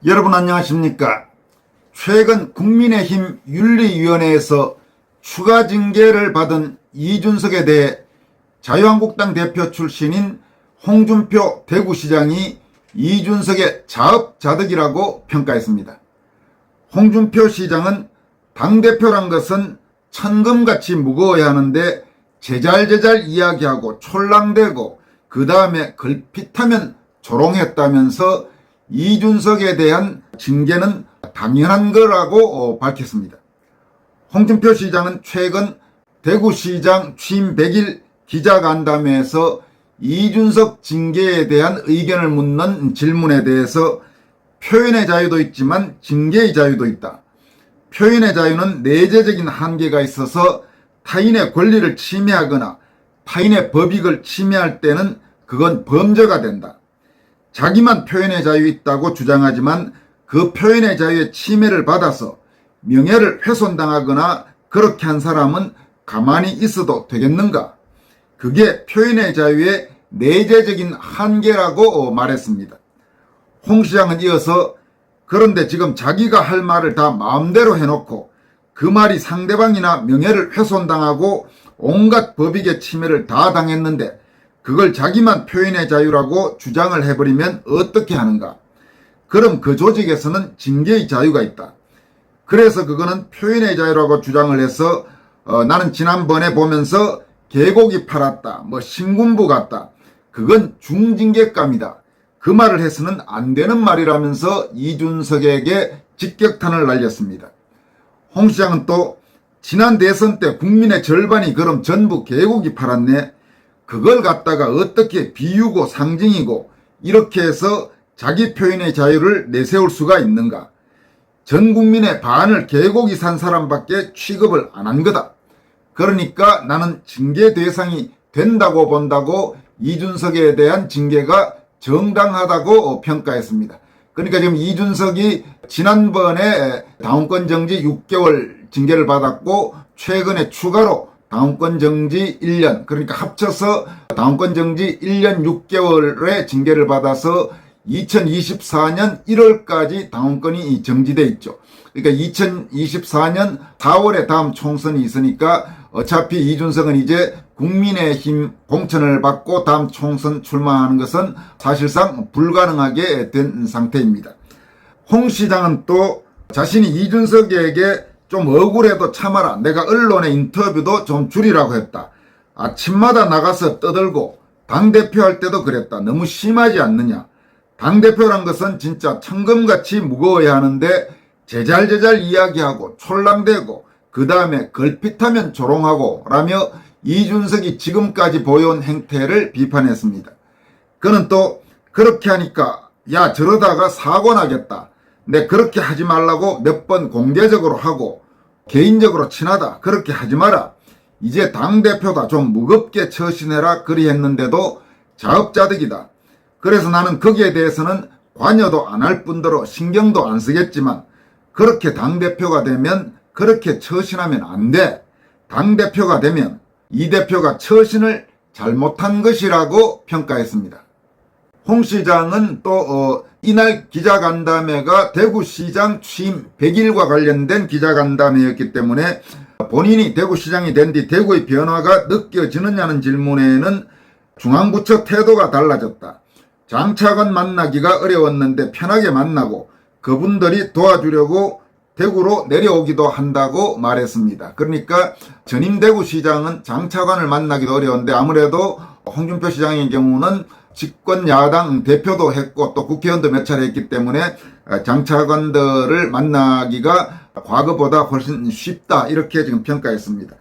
여러분 안녕하십니까? 최근 국민의힘 윤리위원회에서 추가 징계를 받은 이준석에 대해 자유한국당 대표 출신인 홍준표 대구시장이 이준석의 자업자득이라고 평가했습니다. 홍준표 시장은 당대표란 것은 천금같이 무거워야 하는데 제잘제잘 이야기하고 촐랑대고 그 다음에 걸핏하면 조롱했다면서 이준석에 대한 징계는 당연한 거라고 밝혔습니다. 홍준표 시장은 최근 대구시장 취임 100일 기자간담회에서 이준석 징계에 대한 의견을 묻는 질문에 대해서 표현의 자유도 있지만 징계의 자유도 있다. 표현의 자유는 내재적인 한계가 있어서 타인의 권리를 침해하거나 타인의 법익을 침해할 때는 그건 범죄가 된다. 자기만 표현의 자유 있다고 주장하지만 그 표현의 자유의 침해를 받아서 명예를 훼손당하거나 그렇게 한 사람은 가만히 있어도 되겠는가? 그게 표현의 자유의 내재적인 한계라고 말했습니다. 홍 시장은 이어서 그런데 지금 자기가 할 말을 다 마음대로 해놓고 그 말이 상대방이나 명예를 훼손당하고 온갖 법익의 침해를 다 당했는데 그걸 자기만 표현의 자유라고 주장을 해버리면 어떻게 하는가? 그럼 그 조직에서는 징계의 자유가 있다. 그래서 그거는 표현의 자유라고 주장을 해서 나는 지난번에 보면서 개고기 팔았다, 신군부 같다. 그건 중징계감이다. 그 말을 해서는 안 되는 말이라면서 이준석에게 직격탄을 날렸습니다. 홍 시장은 또 지난 대선 때 국민의 절반이 그럼 전부 개고기 팔았네. 그걸 갖다가 어떻게 비유고 상징이고 이렇게 해서 자기 표현의 자유를 내세울 수가 있는가? 전 국민의 반을 개고기 산 사람밖에 취급을 안 한 거다. 그러니까 나는 징계 대상이 된다고 본다고 이준석에 대한 징계가 정당하다고 평가했습니다. 그러니까 지금 이준석이 지난번에 당원권 정지 6개월 징계를 받았고 최근에 추가로 당원권 정지 1년, 그러니까 합쳐서 당원권 정지 1년 6개월의 징계를 받아서 2024년 1월까지 당원권이 정지돼 있죠. 그러니까 2024년 4월에 다음 총선이 있으니까 어차피 이준석은 이제 국민의힘 공천을 받고 다음 총선 출마하는 것은 사실상 불가능하게 된 상태입니다. 홍 시장은 또 자신이 이준석에게 좀 억울해도 참아라. 내가 언론의 인터뷰도 좀 줄이라고 했다. 아침마다 나가서 떠들고 당대표 할 때도 그랬다. 너무 심하지 않느냐. 당대표란 것은 진짜 천금같이 무거워야 하는데 제잘제잘 이야기하고 촐랑대고 그 다음에 걸핏하면 조롱하고 라며 이준석이 지금까지 보여온 행태를 비판했습니다. 그는 또 그렇게 하니까 야 저러다가 사고 나겠다. 내 그렇게 하지 말라고 몇 번 공개적으로 하고 개인적으로 친하다. 그렇게 하지 마라. 이제 당대표다. 좀 무겁게 처신해라. 그리 했는데도 자업자득이다. 그래서 나는 거기에 대해서는 관여도 안 할 뿐더러 신경도 안 쓰겠지만 그렇게 당대표가 되면 그렇게 처신하면 안 돼. 당대표가 되면 이 대표가 처신을 잘못한 것이라고 평가했습니다. 홍 시장은 또 이날 기자간담회가 대구시장 취임 100일과 관련된 기자간담회였기 때문에 본인이 대구시장이 된 뒤 대구의 변화가 느껴지느냐는 질문에는 중앙부처 태도가 달라졌다. 장차관 만나기가 어려웠는데 편하게 만나고 그분들이 도와주려고 대구로 내려오기도 한다고 말했습니다. 그러니까 전임 대구시장은 장차관을 만나기도 어려운데 아무래도 홍준표 시장의 경우는 집권 야당 대표도 했고 또 국회의원도 몇 차례 했기 때문에 장차관들을 만나기가 과거보다 훨씬 쉽다 이렇게 지금 평가했습니다.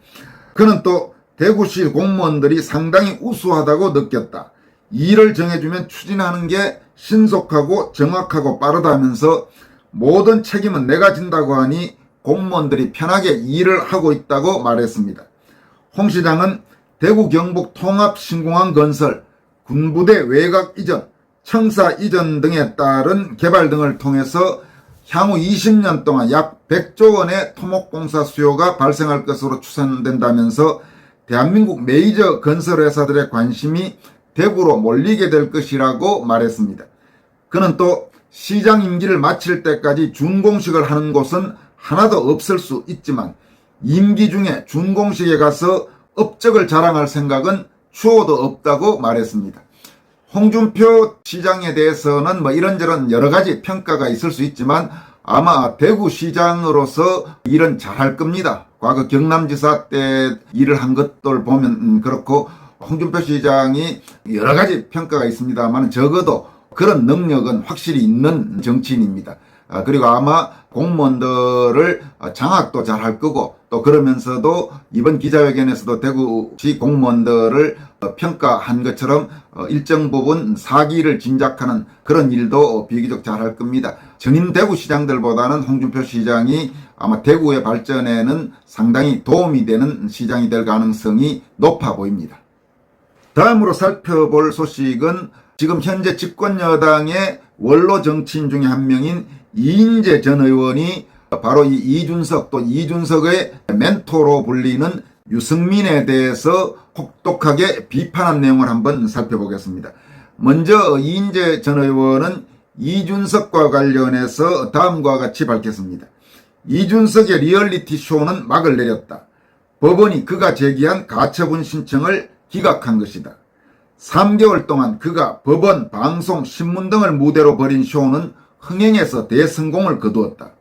그는 또 대구시 공무원들이 상당히 우수하다고 느꼈다. 일을 정해주면 추진하는 게 신속하고 정확하고 빠르다면서 모든 책임은 내가 진다고 하니 공무원들이 편하게 일을 하고 있다고 말했습니다. 홍 시장은 대구 경북 통합 신공항 건설, 군부대 외곽 이전, 청사 이전 등에 따른 개발 등을 통해서 향후 20년 동안 약 100조 원의 토목공사 수요가 발생할 것으로 추산된다면서 대한민국 메이저 건설회사들의 관심이 대구로 몰리게 될 것이라고 말했습니다. 그는 또 시장 임기를 마칠 때까지 준공식을 하는 곳은 하나도 없을 수 있지만 임기 중에 준공식에 가서 업적을 자랑할 생각은 추호도 없다고 말했습니다. 홍준표 시장에 대해서는 이런저런 여러 가지 평가가 있을 수 있지만 아마 대구시장으로서 일은 잘할 겁니다. 과거 경남지사 때 일을 한 것들 보면 그렇고 홍준표 시장이 여러 가지 평가가 있습니다만 적어도 그런 능력은 확실히 있는 정치인입니다. 그리고 아마 공무원들을 장악도 잘할 거고 또 그러면서도 이번 기자회견에서도 대구시 공무원들을 평가한 것처럼 일정 부분 사기를 진작하는 그런 일도 비교적 잘할 겁니다. 전임 대구시장들보다는 홍준표 시장이 아마 대구의 발전에는 상당히 도움이 되는 시장이 될 가능성이 높아 보입니다. 다음으로 살펴볼 소식은 지금 현재 집권여당의 원로 정치인 중에 한 명인 이인재 전 의원이 바로 이 이준석 또 이준석의 멘토로 불리는 유승민에 대해서 혹독하게 비판한 내용을 한번 살펴보겠습니다. 먼저 이인재 전 의원은 이준석과 관련해서 다음과 같이 밝혔습니다. 이준석의 리얼리티 쇼는 막을 내렸다. 법원이 그가 제기한 가처분 신청을 기각한 것이다. 3개월 동안 그가 법원, 방송, 신문 등을 무대로 벌인 쇼는 흥행에서 대성공을 거두었다.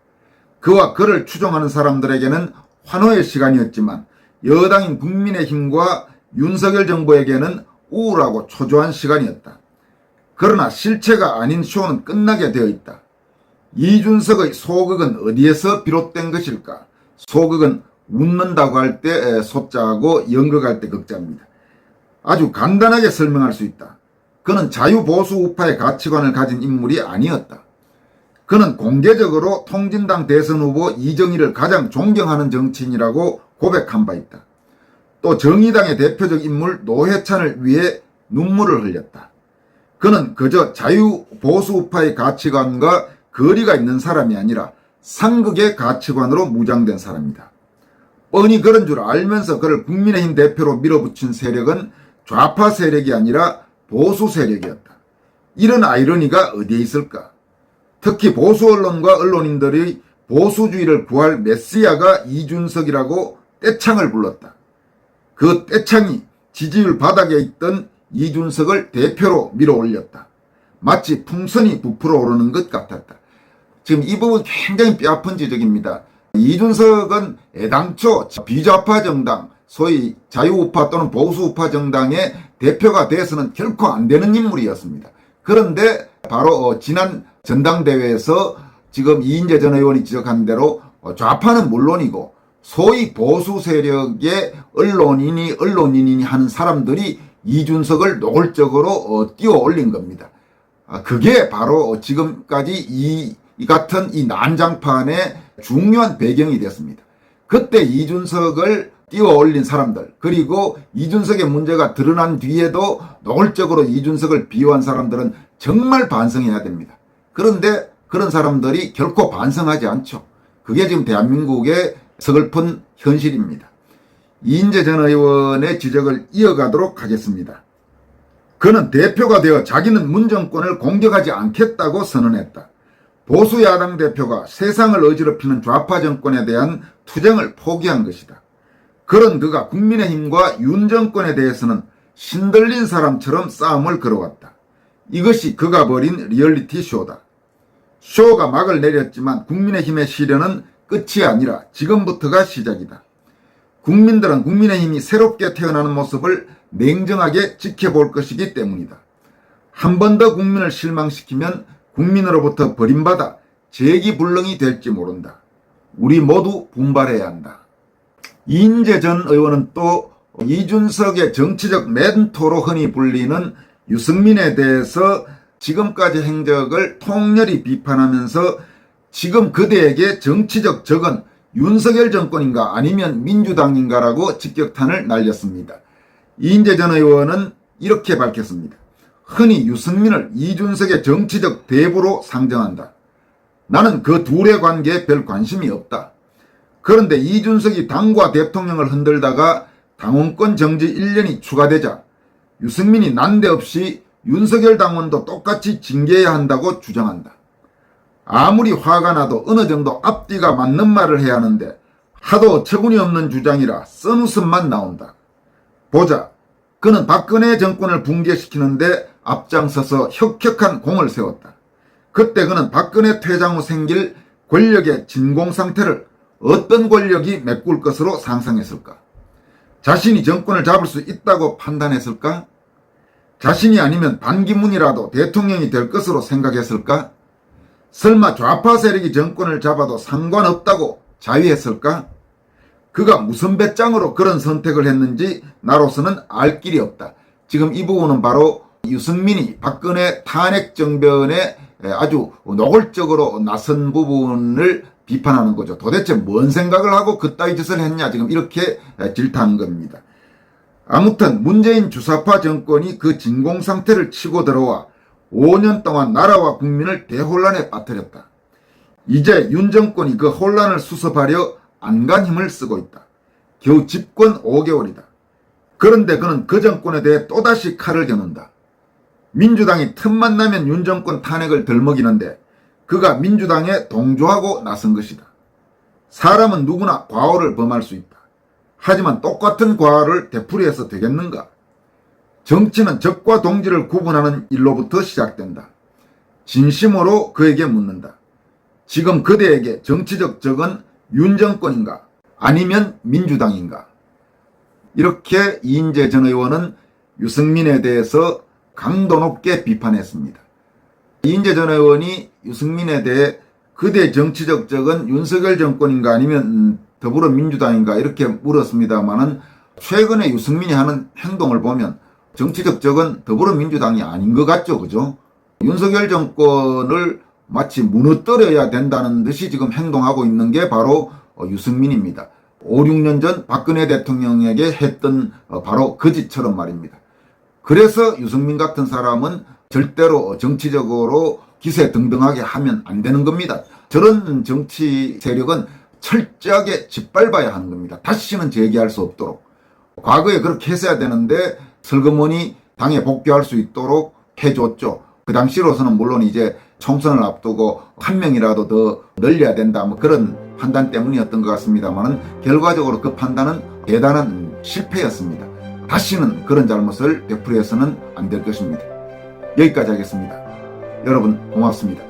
그와 그를 추종하는 사람들에게는 환호의 시간이었지만 여당인 국민의힘과 윤석열 정부에게는 우울하고 초조한 시간이었다. 그러나 실체가 아닌 쇼는 끝나게 되어 있다. 이준석의 소극은 어디에서 비롯된 것일까? 소극은 웃는다고 할 때 소자하고 연극할 때 극자입니다. 아주 간단하게 설명할 수 있다. 그는 자유보수 우파의 가치관을 가진 인물이 아니었다. 그는 공개적으로 통진당 대선 후보 이정희를 가장 존경하는 정치인이라고 고백한 바 있다. 또 정의당의 대표적 인물 노회찬을 위해 눈물을 흘렸다. 그는 그저 자유보수 우파의 가치관과 거리가 있는 사람이 아니라 상극의 가치관으로 무장된 사람이다. 뻔히 그런 줄 알면서 그를 국민의힘 대표로 밀어붙인 세력은 좌파 세력이 아니라 보수 세력이었다. 이런 아이러니가 어디에 있을까? 특히 보수 언론과 언론인들의 보수주의를 구할 메시아가 이준석이라고 떼창을 불렀다. 그 떼창이 지지율 바닥에 있던 이준석을 대표로 밀어올렸다. 마치 풍선이 부풀어 오르는 것 같았다. 지금 이 부분 굉장히 뼈아픈 지적입니다. 이준석은 애당초 비좌파 정당, 소위 자유우파 또는 보수우파 정당의 대표가 돼서는 결코 안 되는 인물이었습니다. 그런데 바로 지난 전당대회에서 지금 이인재 전 의원이 지적한 대로 좌파는 물론이고 소위 보수 세력의 언론인이 하는 사람들이 이준석을 노골적으로 띄워 올린 겁니다. 그게 바로 지금까지 이 같은 이 난장판의 중요한 배경이 됐습니다. 그때 이준석을 띄워 올린 사람들, 그리고 이준석의 문제가 드러난 뒤에도 노골적으로 이준석을 비호한 사람들은 정말 반성해야 됩니다. 그런데 그런 사람들이 결코 반성하지 않죠. 그게 지금 대한민국의 서글픈 현실입니다. 이인재 전 의원의 지적을 이어가도록 하겠습니다. 그는 대표가 되어 자기는 문정권을 공격하지 않겠다고 선언했다. 보수 야당 대표가 세상을 어지럽히는 좌파 정권에 대한 투쟁을 포기한 것이다. 그런 그가 국민의힘과 윤 정권에 대해서는 신들린 사람처럼 싸움을 걸어왔다. 이것이 그가 벌인 리얼리티 쇼다. 쇼가 막을 내렸지만 국민의힘의 시련은 끝이 아니라 지금부터가 시작이다. 국민들은 국민의힘이 새롭게 태어나는 모습을 냉정하게 지켜볼 것이기 때문이다. 한 번 더 국민을 실망시키면 국민으로부터 버림받아 재기불능이 될지 모른다. 우리 모두 분발해야 한다. 이인재 전 의원은 또 이준석의 정치적 멘토로 흔히 불리는 유승민에 대해서 지금까지 행적을 통렬히 비판하면서 지금 그대에게 정치적 적은 윤석열 정권인가 아니면 민주당인가라고 직격탄을 날렸습니다. 이인재 전 의원은 이렇게 밝혔습니다. 흔히 유승민을 이준석의 정치적 대부로 상정한다. 나는 그 둘의 관계에 별 관심이 없다. 그런데 이준석이 당과 대통령을 흔들다가 당원권 정지 1년이 추가되자 유승민이 난데없이 윤석열 당원도 똑같이 징계해야 한다고 주장한다. 아무리 화가 나도 어느 정도 앞뒤가 맞는 말을 해야 하는데 하도 어처구니 없는 주장이라 쓴웃음만 나온다. 보자. 그는 박근혜 정권을 붕괴시키는데 앞장서서 혁혁한 공을 세웠다. 그때 그는 박근혜 퇴장 후 생길 권력의 진공 상태를 어떤 권력이 메꿀 것으로 상상했을까? 자신이 정권을 잡을 수 있다고 판단했을까? 자신이 아니면 반기문이라도 대통령이 될 것으로 생각했을까? 설마 좌파 세력이 정권을 잡아도 상관없다고 자위했을까? 그가 무슨 배짱으로 그런 선택을 했는지 나로서는 알 길이 없다. 지금 이 부분은 바로 유승민이 박근혜 탄핵 정변에 아주 노골적으로 나선 부분을 비판하는 거죠. 도대체 뭔 생각을 하고 그따위 짓을 했냐, 지금 이렇게 질타한 겁니다. 아무튼 문재인 주사파 정권이 그 진공 상태를 치고 들어와 5년 동안 나라와 국민을 대혼란에 빠뜨렸다. 이제 윤 정권이 그 혼란을 수습하려 안간 힘을 쓰고 있다. 겨우 집권 5개월이다. 그런데 그는 그 정권에 대해 또다시 칼을 겨눈다. 민주당이 틈만 나면 윤 정권 탄핵을 들먹이는데 그가 민주당에 동조하고 나선 것이다. 사람은 누구나 과오를 범할 수 있다. 하지만 똑같은 과오를 되풀이해서 되겠는가? 정치는 적과 동지를 구분하는 일로부터 시작된다. 진심으로 그에게 묻는다. 지금 그대에게 정치적 적은 윤 정권인가 아니면 민주당인가? 이렇게 이인재 전 의원은 유승민에 대해서 강도 높게 비판했습니다. 이인재 전 의원이 유승민에 대해 그대 정치적 적은 윤석열 정권인가 아니면 더불어민주당인가 이렇게 물었습니다만은 최근에 유승민이 하는 행동을 보면 정치적 적은 더불어민주당이 아닌 것 같죠, 그죠? 윤석열 정권을 마치 무너뜨려야 된다는 듯이 지금 행동하고 있는 게 바로 유승민입니다. 5, 6년 전 박근혜 대통령에게 했던 바로 그 짓처럼 말입니다. 그래서 유승민 같은 사람은 절대로 정치적으로 기세등등하게 하면 안 되는 겁니다. 저런 정치 세력은 철저하게 짓밟아야 하는 겁니다. 다시는 재기할 수 없도록. 과거에 그렇게 했어야 되는데 슬그머니 당에 복귀할 수 있도록 해줬죠. 그 당시로서는 물론 이제 총선을 앞두고 한 명이라도 더 늘려야 된다, 뭐 그런 판단 때문이었던 것 같습니다만은 결과적으로 그 판단은 대단한 실패였습니다. 다시는 그런 잘못을 되풀이해서는 안 될 것입니다. 여기까지 하겠습니다. 여러분 고맙습니다.